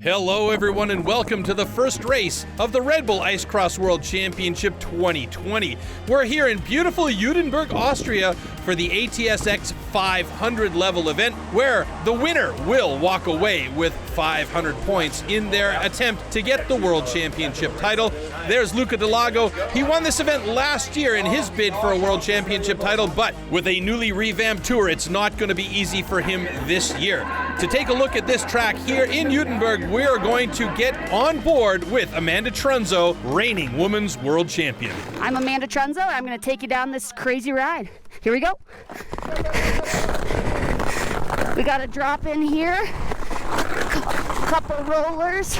Hello everyone and welcome to the first race of the Red Bull Ice Cross World Championship 2020. We're here in beautiful Judenburg, Austria for the ATSX 500 level event where the winner will walk away with 500 points in their attempt to get the World Championship title. There's Luca Dallago. He won this event last year in his bid for a World Championship title, but with a newly revamped tour, it's not going to be easy for him this year. To take a look at this track here in Judenburg, we are going to get on board with Amanda Trunzo, reigning women's world champion. I'm Amanda Trunzo. I'm going to take you down this crazy ride. Here we go. We got a drop in here, couple rollers.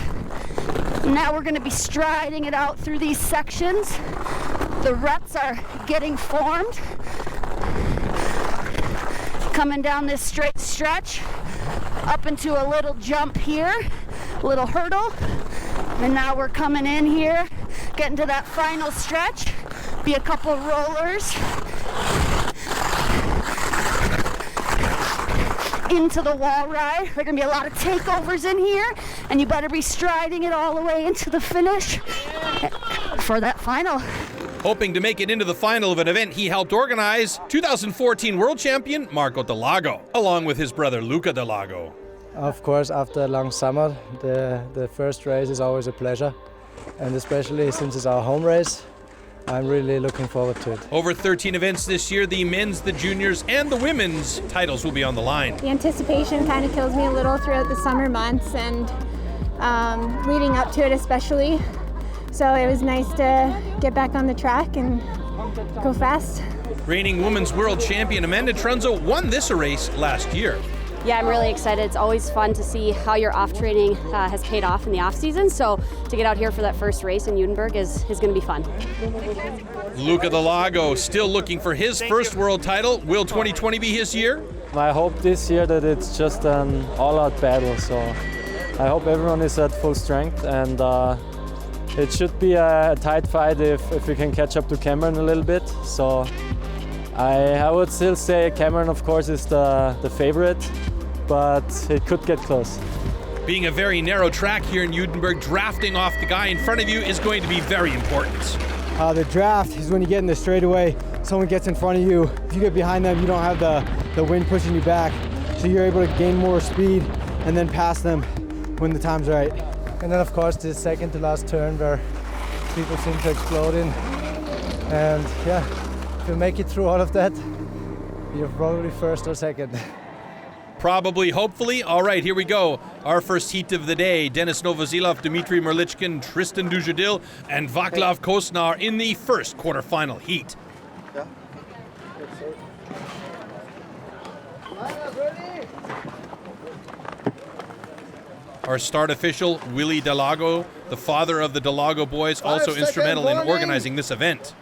Now we're going to be striding it out through these sections. The ruts are getting formed. Coming down this straight stretch, up into a little jump here, little hurdle, and now we're coming in here, getting to that final stretch. Be a couple rollers into the wall ride. There are going to be a lot of takeovers in here, and you better be striding it all the way into the finish for that final. Hoping to make it into the final of an event he helped organize, 2014 World Champion Marco Dallago, along with his brother Luca Dallago. Of course, after a long summer, the first race is always a pleasure, and especially since it's our home race, I'm really looking forward to it. Over 13 events this year, the men's, the juniors, and the women's titles will be on the line. The anticipation kind of kills me a little throughout the summer months and leading up to it especially. So it was nice to get back on the track and go fast. Reigning women's world champion Amanda Trunzo won this race last year. Yeah, I'm really excited. It's always fun to see how your off training has paid off in the off season. So to get out here for that first race in Judenburg is going to be fun. Luca Dallago still looking for his first world title. Will 2020 be his year? I hope this year that it's just an all-out battle. So I hope everyone is at full strength, and it should be a tight fight if we can catch up to Cameron a little bit. So I would still say Cameron, of course, is the favorite, but it could get close. Being a very narrow track here in Judenburg, drafting off the guy in front of you is going to be very important. The draft is when you get in the straightaway, someone gets in front of you. If you get behind them, you don't have the wind pushing you back, so you're able to gain more speed and then pass them when the time's right. And then, of course, the second to last turn where people seem to explode in. And yeah, if you make it through all of that, you're probably first or second. Probably, hopefully. All right, here we go. Our first heat of the day. Denis Novozilov, Dmitry Merlichkin, Tristan Dujardil, and Vaclav Kosnar in the first quarterfinal heat. Yeah. Our start official, Willie Dallago, the father of the Dallago boys, also instrumental in organizing this event.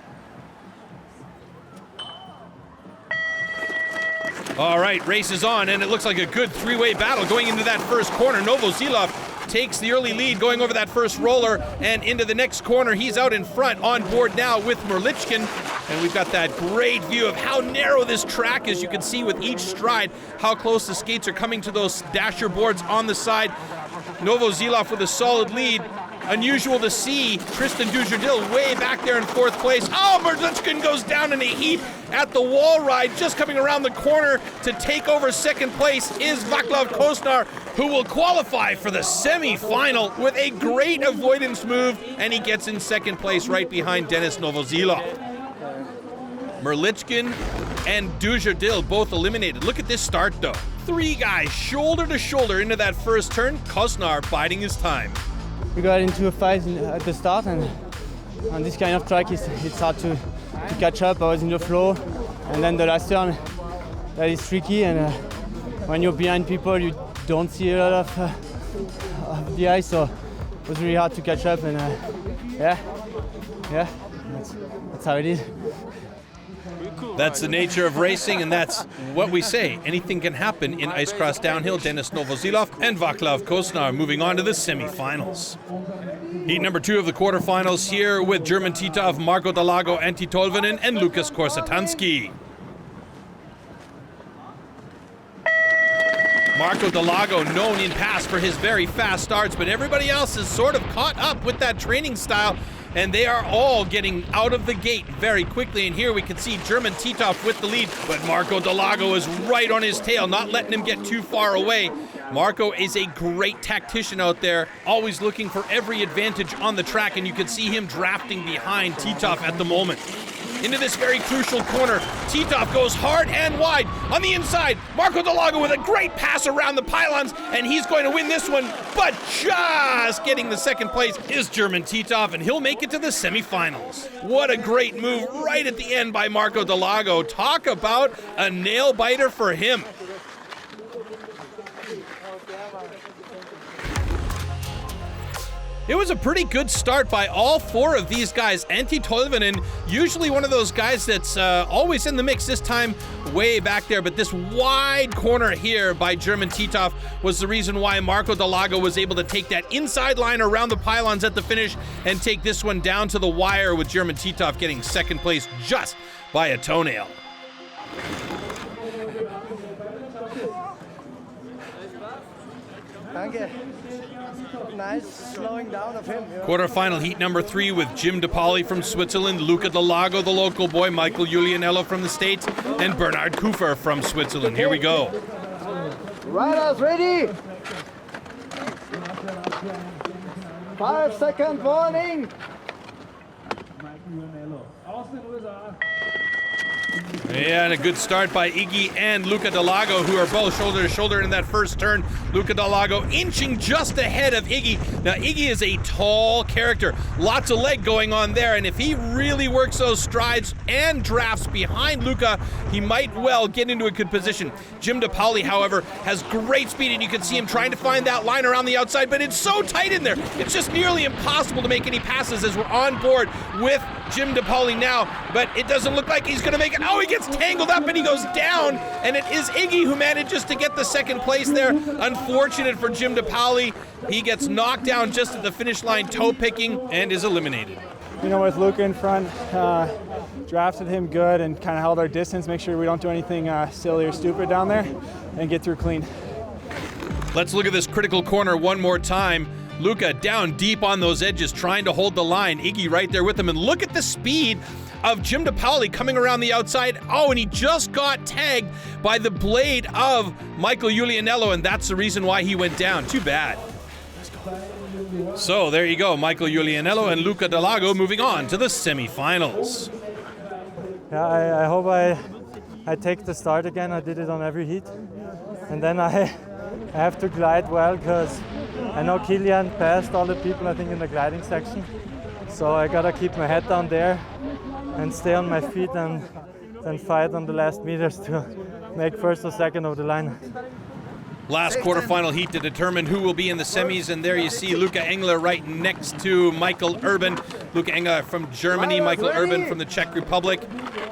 All right, race is on, and it looks like a good three-way battle going into that first corner. Novozilov takes the early lead going over that first roller and into the next corner. He's out in front, on board now with Merlichkin. And we've got that great view of how narrow this track is. You can see with each stride how close the skates are coming to those dasher boards on the side. Novozilov with a solid lead. Unusual to see Tristan Dujardil way back there in fourth place. Oh, Merlichkin goes down in a heat at the wall ride. Just coming around the corner to take over second place is Vaclav Kosnar, who will qualify for the semi-final with a great avoidance move, and he gets in second place right behind Denis Novozilov. Merlichkin and Dujardil both eliminated. Look at this start though. Three guys shoulder to shoulder into that first turn. Kosnar biding his time. We got into a fight at the start, and on this kind of track it's hard to catch up. I was in the flow, and then the last turn, that is tricky, and when you're behind people you don't see a lot of the ice, so it was really hard to catch up, and yeah, that's how it is. That's the nature of racing, and that's what we say. Anything can happen in ice cross downhill. Denis Novozilov and Vaclav Kosnar moving on to the semifinals. Heat number 2 of the quarterfinals here with German Titov, Marco Dallago, Antti Tolvanen, and Lukas Korsatansky. Marco Dallago, known in past for his very fast starts, but everybody else is sort of caught up with that training style, and they are all getting out of the gate very quickly. And here we can see German Titov with the lead, but Marco Dallago is right on his tail, not letting him get too far away. Marco is a great tactician out there, always looking for every advantage on the track, and you can see him drafting behind Titov at the moment. Into this very crucial corner, Titov goes hard and wide on the inside. Marco Dallago with a great pass around the pylons, and he's going to win this one, but just getting the second place is German Titov, and he'll make it to the semifinals. What a great move right at the end by Marco Dallago. Talk about a nail biter for him. It was a pretty good start by all four of these guys. Antti Toivonen, usually one of those guys that's always in the mix, this time way back there, but this wide corner here by German Titov was the reason why Marco Dallago was able to take that inside line around the pylons at the finish and take this one down to the wire, with German Titov getting second place just by a toenail. Danke. Nice slowing down of him. Quarterfinal heat number 3 with Jim DePauli from Switzerland, Luca Dallago, the local boy, Michael Julianello from the States, and Bernhard Kufer from Switzerland. Here we go. Riders ready. 5-second warning. Yeah, and a good start by Iggy and Luca Dallago, who are both shoulder to shoulder in that first turn. Luca Dallago inching just ahead of Iggy. Now, Iggy is a tall character. Lots of leg going on there, and if he really works those strides and drafts behind Luca, he might well get into a good position. Jim DePauli, however, has great speed, and you can see him trying to find that line around the outside, but it's so tight in there. It's just nearly impossible to make any passes as we're on board with Jim DePauli now, but it doesn't look like he's going to make it. Oh, he gets tangled up and he goes down, and it is Iggy who manages to get the second place there. Unfortunate for Jim DePauli. He gets knocked down just at the finish line, toe picking, and is eliminated. You know, with Luca in front, drafted him good and kind of held our distance, make sure we don't do anything silly or stupid down there, and get through clean. Let's look at this critical corner one more time. Luca down deep on those edges, trying to hold the line. Iggy right there with him, and look at the speed of Jim DePauli coming around the outside. Oh, and he just got tagged by the blade of Michael Julianello, and that's the reason why he went down. Too bad. So there you go, Michael Julianello and Luca Dallago moving on to the semifinals. Yeah, I hope I take the start again. I did it on every heat. And then I have to glide well, because I know Kilian passed all the people, I think, in the gliding section. So I gotta keep my head down there and stay on my feet and then fight on the last meters to make first or second of the line. Last quarterfinal heat to determine who will be in the semis, and there you see Luca Engler right next to Michael Urban. Luca Engler from Germany, Michael Urban from the Czech Republic.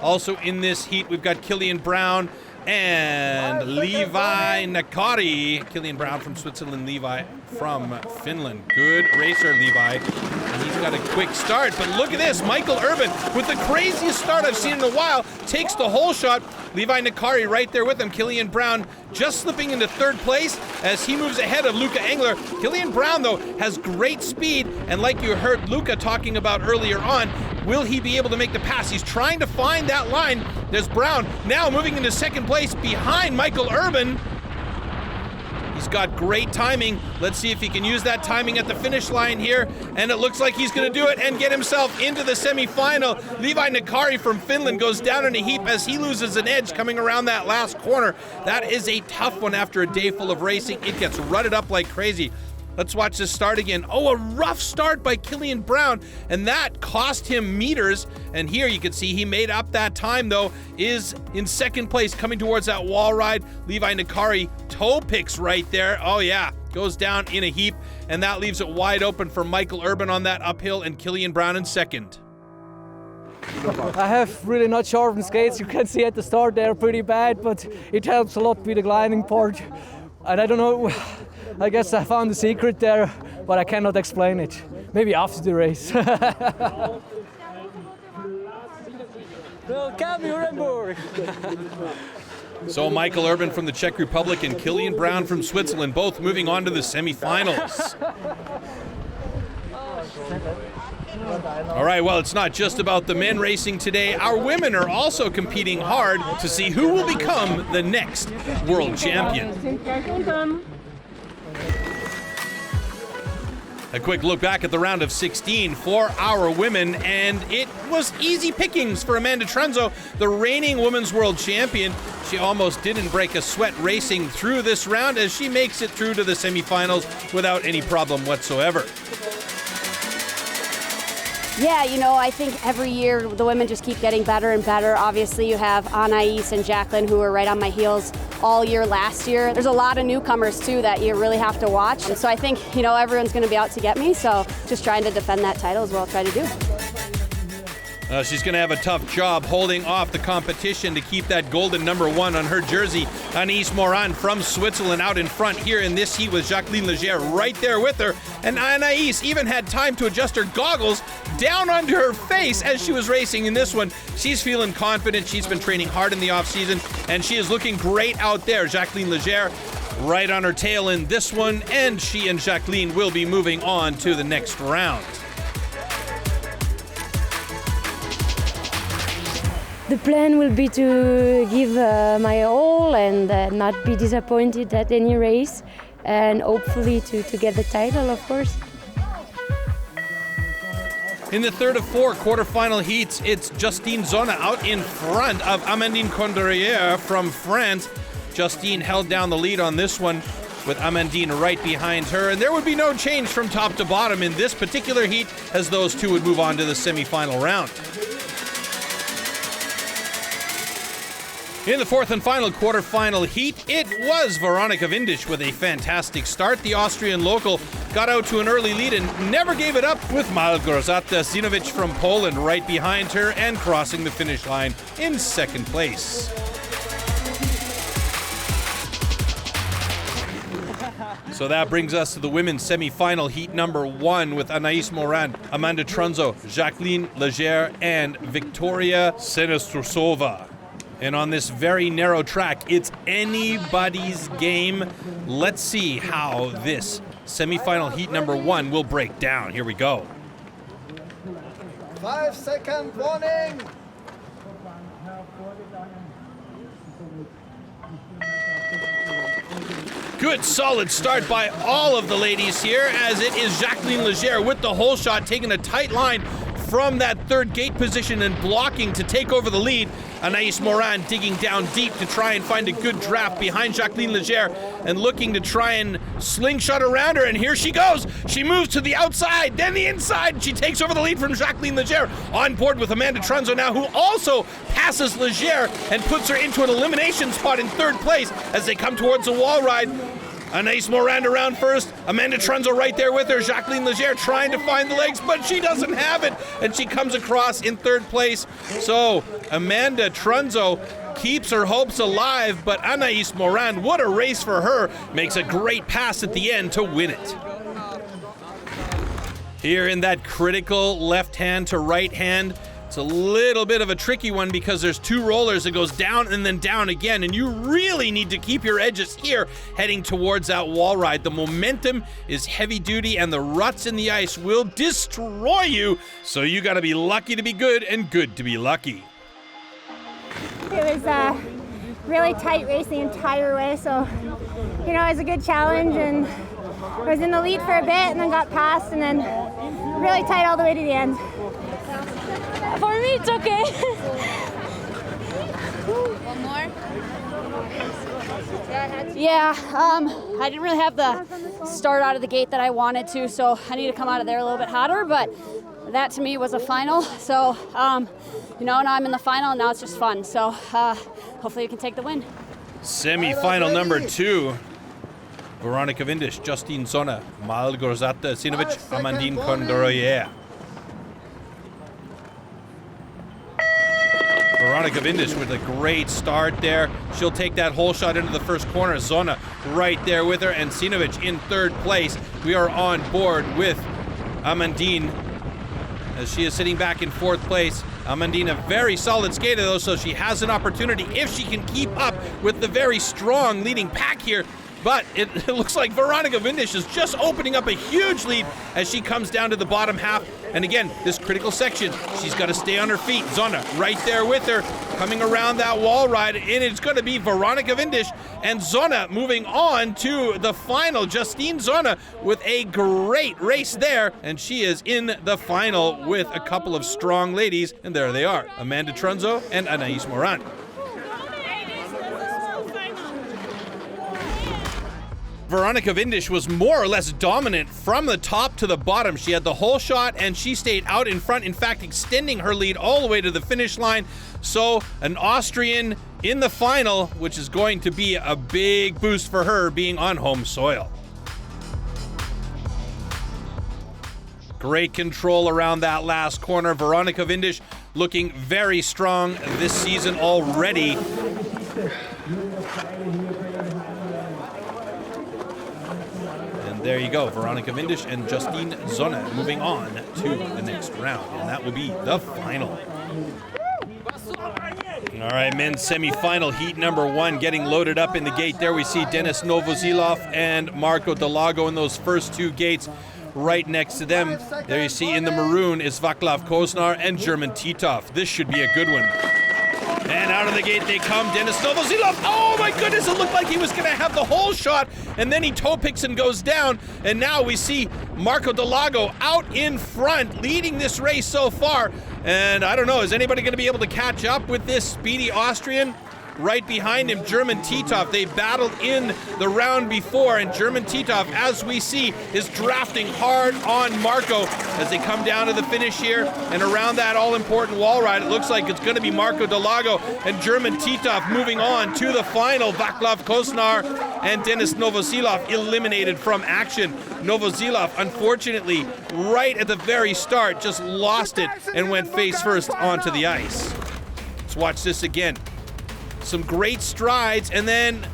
Also in this heat, we've got Killian Brown and Levi Nakari. Killian Brown from Switzerland, Levi from Finland. Good racer, Levi. And he's got a quick start, but look at this. Michael Urban, with the craziest start I've seen in a while, takes the whole shot. Levi Nakari right there with him. Killian Brown just slipping into third place as he moves ahead of Luca Engler. Killian Brown, though, has great speed, and like you heard Luca talking about earlier on, will he be able to make the pass? He's trying to find that line. There's Brown now moving into second place behind Michael Urban. He's got great timing. Let's see if he can use that timing at the finish line here. And it looks like he's going to do it and get himself into the semifinal. Levi Nakari from Finland goes down in a heap as he loses an edge coming around that last corner. That is a tough one after a day full of racing. It gets rutted up like crazy. Let's watch this start again. Oh, a rough start by Killian Brown, and that cost him meters. And here you can see he made up that time, though, is in second place coming towards that wall ride. Levi Nakari toe picks right there. Oh yeah, goes down in a heap, and that leaves it wide open for Michael Urban on that uphill and Killian Brown in second. I have really not sharpened skates. You can see at the start they're pretty bad, but it helps a lot with the gliding part. And I don't know, I guess I found the secret there, but I cannot explain it. Maybe after the race. Welcome, Judenburg. So Michael Urban from the Czech Republic and Killian Brown from Switzerland, both moving on to the semifinals. All right, well, it's not just about the men racing today. Our women are also competing hard to see who will become the next world champion. A quick look back at the round of 16 for our women, and it was easy pickings for Amanda Trunzo, the reigning women's world champion. She almost didn't break a sweat racing through this round as she makes it through to the semifinals without any problem whatsoever. Yeah, you know, I think every year the women just keep getting better and better. Obviously, you have Anaïs and Jacqueline, who were right on my heels all year last year. There's a lot of newcomers, too, that you really have to watch. And so I think, you know, everyone's going to be out to get me. So just trying to defend that title is what I'll try to do. She's going to have a tough job holding off the competition to keep that golden number 1 on her jersey. Anaïs Morand from Switzerland out in front here in this heat with Jacqueline Leger right there with her. And Anaïs even had time to adjust her goggles down onto her face as she was racing in this one. She's feeling confident. She's been training hard in the off-season, and she is looking great out there. Jacqueline Leger right on her tail in this one, and she and Jacqueline will be moving on to the next round. The plan will be to give my all and not be disappointed at any race, and hopefully to get the title, of course. In the third of 4 quarterfinal heats, it's Justine Zona out in front of Amandine Condorier from France. Justine held down the lead on this one with Amandine right behind her, and there would be no change from top to bottom in this particular heat as those two would move on to the semifinal round. In the fourth and final quarterfinal heat, it was Veronika Windisch with a fantastic start. The Austrian local got out to an early lead and never gave it up, with Małgorzata Zinovic from Poland right behind her and crossing the finish line in second place. So that brings us to the women's semi-final heat number 1 with Anaïs Morand, Amanda Trunzo, Jacqueline Leger, and Victoria Senestrusova. And on this very narrow track, it's anybody's game. Let's see how this semifinal heat number 1 will break down. Here we go. 5-second warning. Good solid start by all of the ladies here, as it is Jacqueline Leger with the hole shot, taking a tight line from that third gate position and blocking to take over the lead. Anaïs Morand digging down deep to try and find a good draft behind Jacqueline Leger and looking to try and slingshot around her, and here she goes. She moves to the outside, then the inside, and she takes over the lead from Jacqueline Leger. On board with Amanda Trunzo now, who also passes Leger and puts her into an elimination spot in third place as they come towards the wall ride. Anaïs Morand around first, Amanda Trunzo right there with her, Jacqueline Leger trying to find the legs, but she doesn't have it, and she comes across in third place. So Amanda Trunzo keeps her hopes alive, but Anaïs Morand, what a race for her, makes a great pass at the end to win it. Here in that critical left hand to right hand, it's a little bit of a tricky one because there's 2 rollers. It goes down and then down again, and you really need to keep your edges here heading towards that wall ride. The momentum is heavy duty, and the ruts in the ice will destroy you, so you got to be lucky to be good and good to be lucky. It was really tight race the entire way, so you know, it was a good challenge, and I was in the lead for a bit and then got passed, and then really tight all the way to the end. For me, it's okay. One more? Yeah, I didn't really have the start out of the gate that I wanted to, so I need to come out of there a little bit hotter, but that to me was a final. So, you know, now I'm in the final, and now it's just fun. So hopefully we can take the win. Semi-final number 2. Veronika Windisch, Justine Zona, Małgorzata Zinovic, Amandine Condorier. Veronika Windisch with a great start there. She'll take that hole shot into the first corner. Zona right there with her, and Zinovic in third place. We are on board with Amandine as she is sitting back in fourth place. Amandina, very solid skater though, so she has an opportunity if she can keep up with the very strong leading pack here. But it looks like Veronica Vindish is just opening up a huge lead as she comes down to the bottom half. And again, this critical section, she's got to stay on her feet. Zona right there with her, coming around that wall ride, and it's going to be Veronica Vindish and Zona moving on to the final. Justine Zona with a great race there, and she is in the final with a couple of strong ladies, and there they are, Amanda Trunzo and Anaïs Morand. Veronica Vindish was more or less dominant from the top to the bottom. She had the whole shot and she stayed out in front, in fact extending her lead all the way to the finish line. So an Austrian in the final, which is going to be a big boost for her being on home soil. Great control around that last corner. Veronica Vindish looking very strong this season already. There you go, Veronica Vindish and Justine Zona moving on to the next round, and that will be the final. All right, men's semi-final, heat number 1, getting loaded up in the gate. There we see Denis Novozilov and Marco Dallago in those first 2 gates. Right next to them, there you see in the maroon is Vaclav Koznar and German Titov. This should be a good one. And out of the gate they come, Denis Novozilov. Oh my goodness, it looked like he was gonna have the whole shot, and then he toe picks and goes down. And now we see Marco Dallago out in front, leading this race so far. And I don't know, is anybody gonna be able to catch up with this speedy Austrian? Right behind him, German Titov. They battled in the round before, and German Titov, as we see, is drafting hard on Marco as they come down to the finish here. And around that all-important wall ride, it looks like it's going to be Marco Dallago and German Titov moving on to the final. Vaclav Koznar and Denis Novozilov eliminated from action. Novozilov, unfortunately, right at the very start, just lost it and went face first onto the ice. Let's watch this again. Some great strides, and then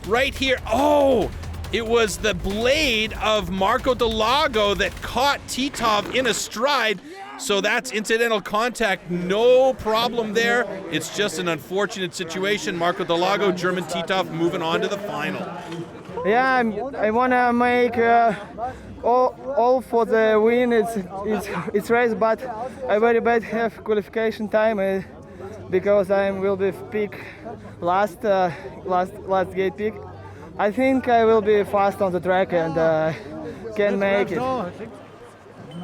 right here, oh, it was the blade of Marco Dallago that caught Titov in a stride. So that's incidental contact, no problem there. It's just an unfortunate situation. Marco Dallago, German Titov moving on to the final. Yeah, I want to make all for the win. It's race, but I very bad have qualification time because I will be pick last gate pick. I think I will be fast on the track and can make it.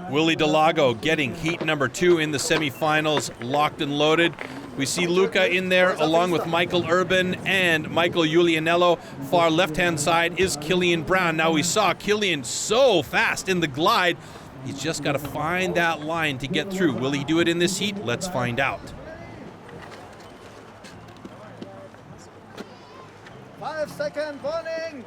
Willie Dallago getting heat number 2 in the semifinals, locked and loaded. We see Luca in there along with Michael Urban and Michael Julianello. Far left-hand side is Killian Brown. Now we saw Killian so fast in the glide. He's just got to find that line to get through. Will he do it in this heat? Let's find out. 5-second warning.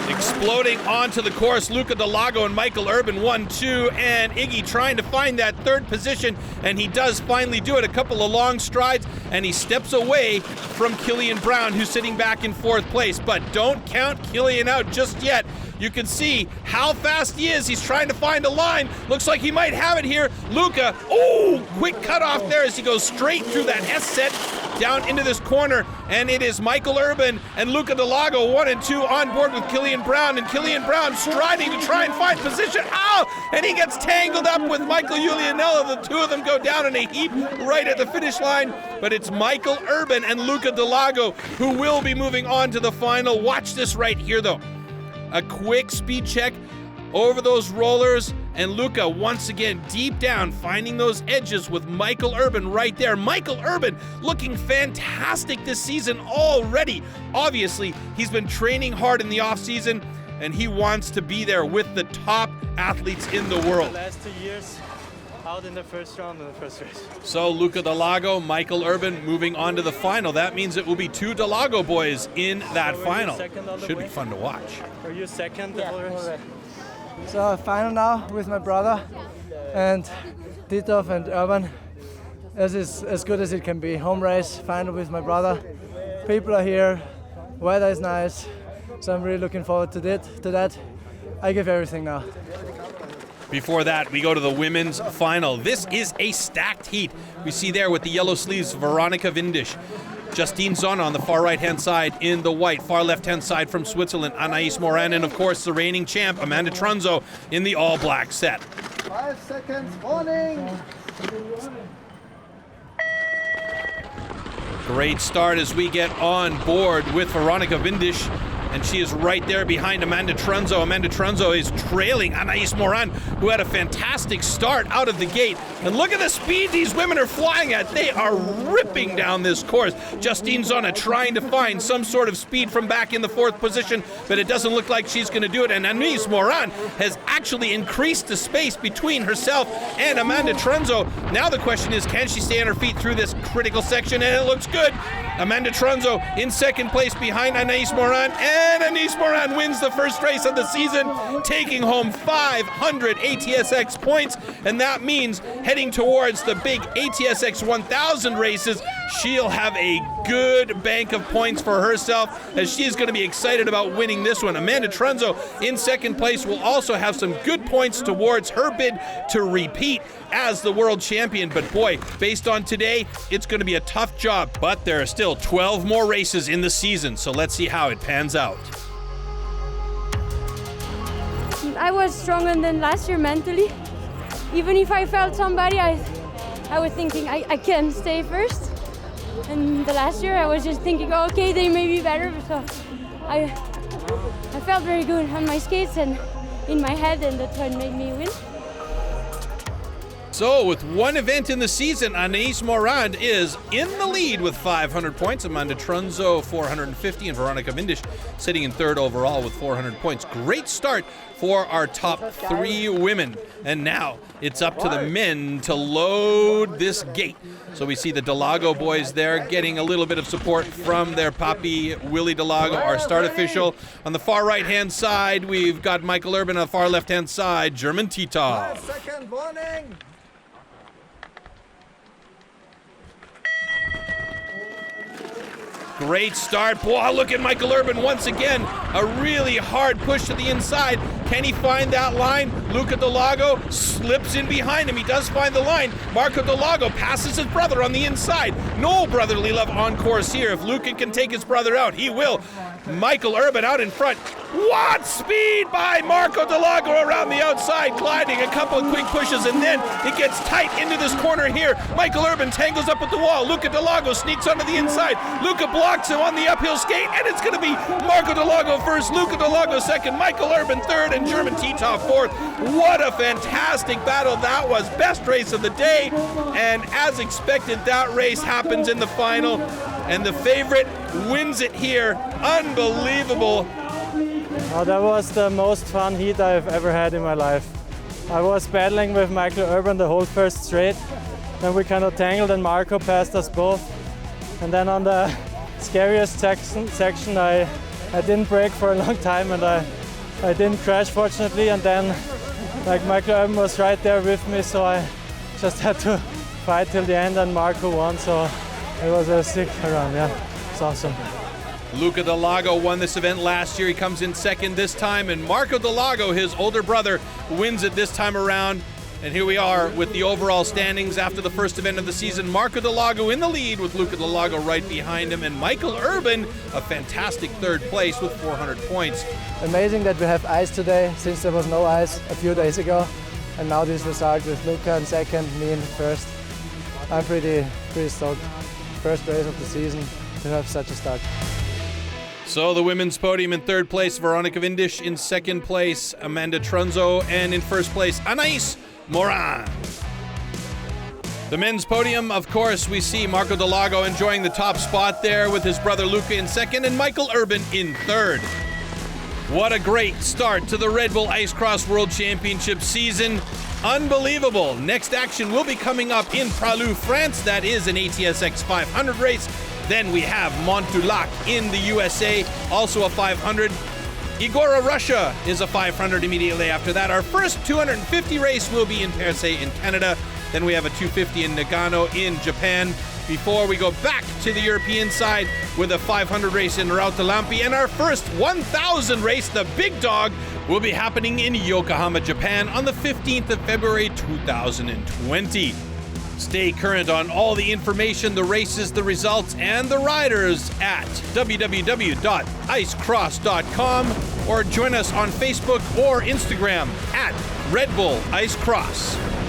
Exploding onto the course, Luca Dallago and Michael Urban 1-2, and Iggy trying to find that 3rd position, and he does finally do it. A couple of long strides, and he steps away from Killian Brown, who's sitting back in 4th place. But don't count Killian out just yet. You can see how fast he is. He's trying to find a line. Looks like he might have it here. Luca, oh, quick cut off there as he goes straight through that S set down into this corner. And it is Michael Urban and Luca Dallago 1 and 2 on board with Killian Brown. And Killian Brown striding to try and find position. Oh, and he gets tangled up with Michael Julianello. The two of them go down in a heap right at the finish line. But it's Michael Urban and Luca Dallago who will be moving on to the final. Watch this right here, though. A quick speed check over those rollers, and Luca once again deep down finding those edges with Michael Urban right there. Michael Urban looking fantastic this season already. Obviously, he's been training hard in the off-season, and he wants to be there with the top athletes in the world. The last 2 years, out in the first round in the first race. So Luca Dallago, Michael Urban moving on to the final. That means it will be 2 Dallago boys in that final. Should be fun to watch. Are you second the whole race? So final now with my brother and Titov and Urban. This is as good as it can be. Home race, final with my brother. People are here, weather is nice, so I'm really looking forward to that. I give everything now. Before that, we go to the women's final. This is a stacked heat. We see there with the yellow sleeves, Veronika Windisch. Justine Zona on the far right-hand side in the white. Far left-hand side from Switzerland, Anaïs Morand. And, of course, the reigning champ, Amanda Trunzo, in the all-black set. 5 seconds warning. Great start as we get on board with Veronika Windisch. And she is right there behind Amanda Trunzo. Amanda Trunzo is trailing Anaïs Morand, who had a fantastic start out of the gate. And look at the speed these women are flying at. They are ripping down this course. Justine Zona trying to find some sort of speed from back in the 4th position, but it doesn't look like she's going to do it. And Anaïs Morand has actually increased the space between herself and Amanda Trunzo. Now the question is, can she stay on her feet through this critical section? And it looks good. Amanda Trunzo in 2nd place behind Anaïs Morand, and Anaïs Morand wins the first race of the season, taking home 500 ATSX points, and that means heading towards the big ATSX 1000 races, she'll have a good bank of points for herself, as she's going to be excited about winning this one. Amanda Trunzo in 2nd place will also have some good points towards her bid to repeat as the world champion. But boy, based on today, it's going to be a tough job. But there are still 12 more races in the season, so let's see how it pans out. I was stronger than last year mentally. Even if I felt somebody, I was thinking I can stay first. And the last year I was just thinking, oh, okay, they may be better. So I felt very good on my skates and in my head, and that's what made me win. So with one event in the season, Anaïs Morand is in the lead with 500 points. Amanda Trunzo 450, and Veronika Windisch sitting in 3rd overall with 400 points. Great start for our top 3 women. And now it's up to the men to load this gate. So we see the Dallago boys there getting a little bit of support from their papi, Willie Dallago, our start official. On the far right-hand side, we've got Michael Urban. On the far left-hand side, German Titov. 5-second warning. Great start. Boy, look at Michael Urban once again. A really hard push to the inside. Can he find that line? Luca Dallago slips in behind him. He does find the line. Marco Dallago passes his brother on the inside. No brotherly love on course here. If Luca can take his brother out, he will. Michael Urban out in front. What speed by Marco Dallago around the outside, gliding a couple of quick pushes, and then it gets tight into this corner here. Michael Urban tangles up with the wall. Luca Dallago sneaks onto the inside. Luca blocks him on the uphill skate, and it's going to be Marco Dallago first, Luca Dallago second, Michael Urban 3rd, and German Titov 4th. What a fantastic battle that was. Best race of the day, and as expected, that race happens in the final, and the favorite wins it here. Unbelievable. Oh, that was the most fun heat I've ever had in my life. I was battling with Michael Urban the whole first straight. Then we kind of tangled and Marco passed us both. And then on the scariest section I didn't brake for a long time, and I didn't crash fortunately. And then like Michael Urban was right there with me, so I just had to fight till the end, and Marco won. So it was a sick run, yeah. It's awesome. Luca Dallago won this event last year. He comes in 2nd this time, and Marco Dallago, his older brother, wins it this time around. And here we are with the overall standings after the first event of the season. Marco Dallago in the lead with Luca Dallago right behind him, and Michael Urban, a fantastic 3rd place with 400 points. Amazing that we have ice today, since there was no ice a few days ago. And now this result with Luca in 2nd, me in 1st. I'm pretty stoked. First race of the season to have such a start. So the women's podium in 3rd place, Veronika Windisch. In 2nd place, Amanda Trunzo. And in 1st place, Anaïs Morand. The men's podium, of course, we see Marco Dallago enjoying the top spot there with his brother Luca in 2nd and Michael Urban in 3rd. What a great start to the Red Bull Ice Cross World Championship season. Unbelievable. Next action will be coming up in Pralou, France. That is an ATSX 500 race. Then we have Mont-du-Lac in the USA, also a 500. Igora, Russia is a 500 immediately after that. Our first 250 race will be in Percé in Canada. Then we have a 250 in Nagano in Japan. Before we go back to the European side with a 500 race in Rautalampi. And our first 1,000 race, the big dog, will be happening in Yokohama, Japan on the 15th of February 2020. Stay current on all the information, the races, the results, and the riders at www.icecross.com or join us on Facebook or Instagram at Red Bull Ice Cross.